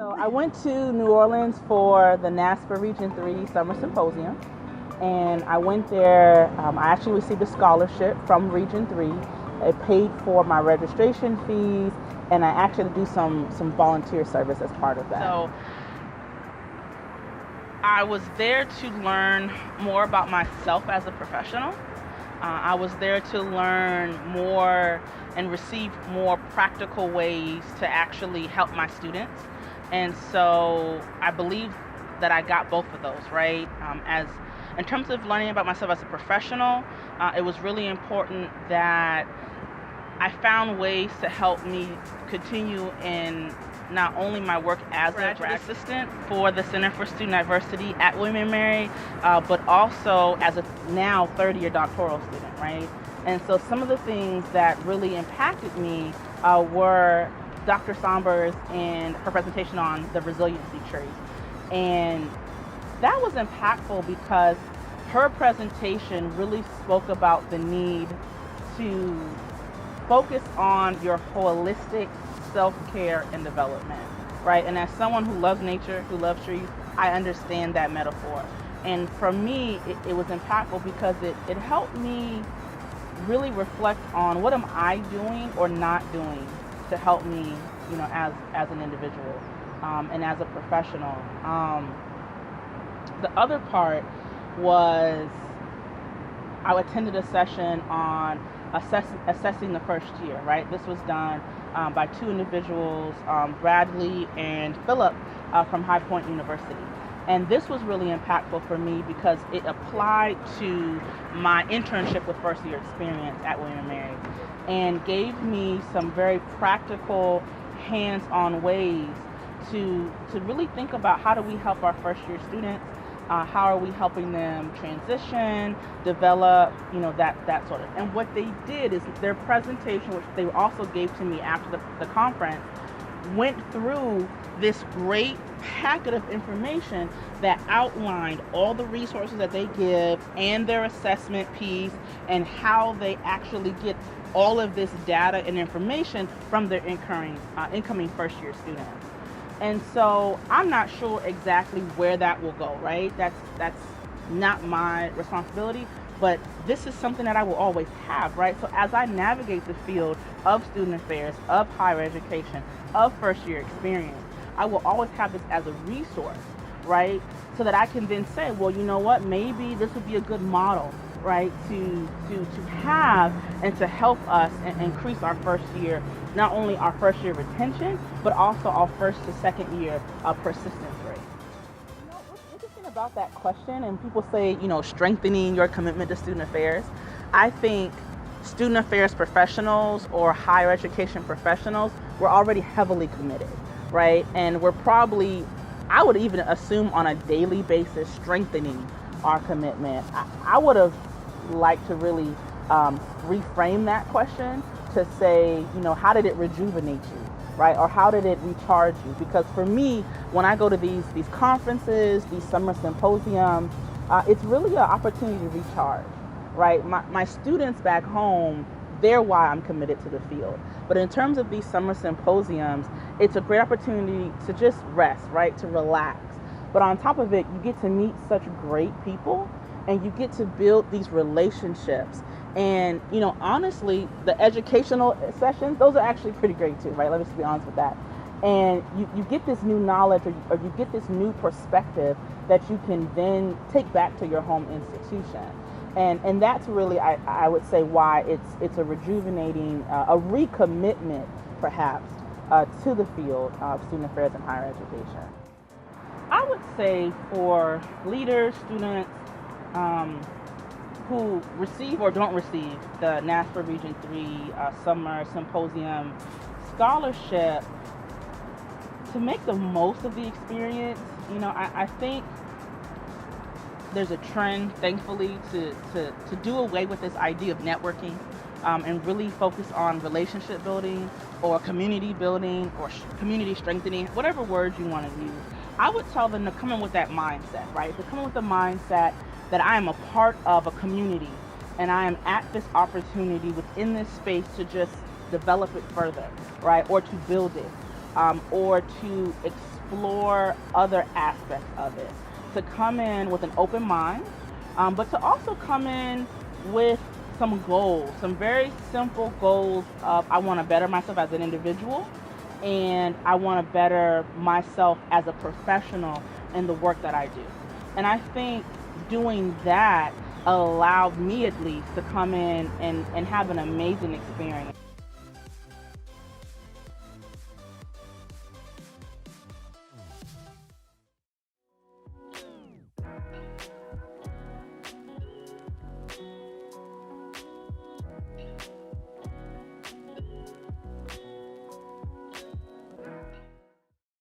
So I went to New Orleans for the Naspa Region 3 Summer Symposium, and I went there. I actually received a scholarship from Region 3. It paid for my registration fees, and I actually do some volunteer service as part of that. So I was there to learn more about myself as a professional. I was there to learn more and receive more practical ways to actually help my students. And so I believe that I got both of those, right? As in terms of learning about myself as a professional, it was really important that I found ways to help me continue in not only my work as a graduate assistant for the Center for Student Diversity at William & Mary, but also as a now third-year doctoral student, right? And so some of the things that really impacted me were Dr. Somber's and her presentation on the resiliency tree. And that was impactful because her presentation really spoke about the need to focus on your holistic self-care and development, right? And as someone who loves nature, who loves trees, I understand that metaphor. And for me, it was impactful because it helped me really reflect on what am I doing or not doing to help me, as an individual and as a professional. The other part was I attended a session on assessing the first year, right? This was done by two individuals, Bradley and Philip from High Point University. And this was really impactful for me because it applied to my internship with first year experience at William & Mary and gave me some very practical, hands-on ways to really think about how do we help our first year students. How are we helping them transition, develop, that sort of. And what they did is their presentation, which they also gave to me after the conference, went through this great packet of information that outlined all the resources that they give and their assessment piece and how they actually get all of this data and information from their incoming first year students. And so I'm not sure exactly where that will go, right? That's not my responsibility, but this is something that I will always have, right? So as I navigate the field of student affairs, of higher education, of first year experience, I will always have this as a resource, right? So that I can then say, well, you know what, maybe this would be a good model, right? To have and to help us and increase our first year, not only our first year retention, but also our first to second year persistence rate. What's interesting about that question, and people say, strengthening your commitment to student affairs, I think student affairs professionals or higher education professionals, we're already heavily committed, right? And we're probably, I would even assume on a daily basis, strengthening our commitment. I would have liked to really reframe that question to say, how did it rejuvenate you, right? Or how did it recharge you? Because for me, when I go to these conferences, these summer symposiums, it's really an opportunity to recharge, right? My students back home, they're why I'm committed to the field. But in terms of these summer symposiums, it's a great opportunity to just rest, right? To relax. But on top of it, you get to meet such great people and you get to build these relationships. And, honestly, the educational sessions, those are actually pretty great too, right? Let me just be honest with that. And you get this new knowledge or you get this new perspective that you can then take back to your home institution. And that's really, I would say, why it's a rejuvenating, a recommitment, perhaps, to the field of student affairs and higher education. I would say for leaders, students who receive or don't receive the Naspa Region 3 Summer Symposium Scholarship, to make the most of the experience, I think there's a trend, thankfully, to do away with this idea of networking and really focus on relationship building or community building or community strengthening, whatever words you want to use. I would tell them to come in with that mindset, right? To come in with the mindset that I am a part of a community and I am at this opportunity within this space to just develop it further, right? Or to build it, or to explore other aspects of it, to come in with an open mind, but to also come in with some goals, some very simple goals of I want to better myself as an individual, and I want to better myself as a professional in the work that I do. And I think doing that allowed me at least to come in and have an amazing experience.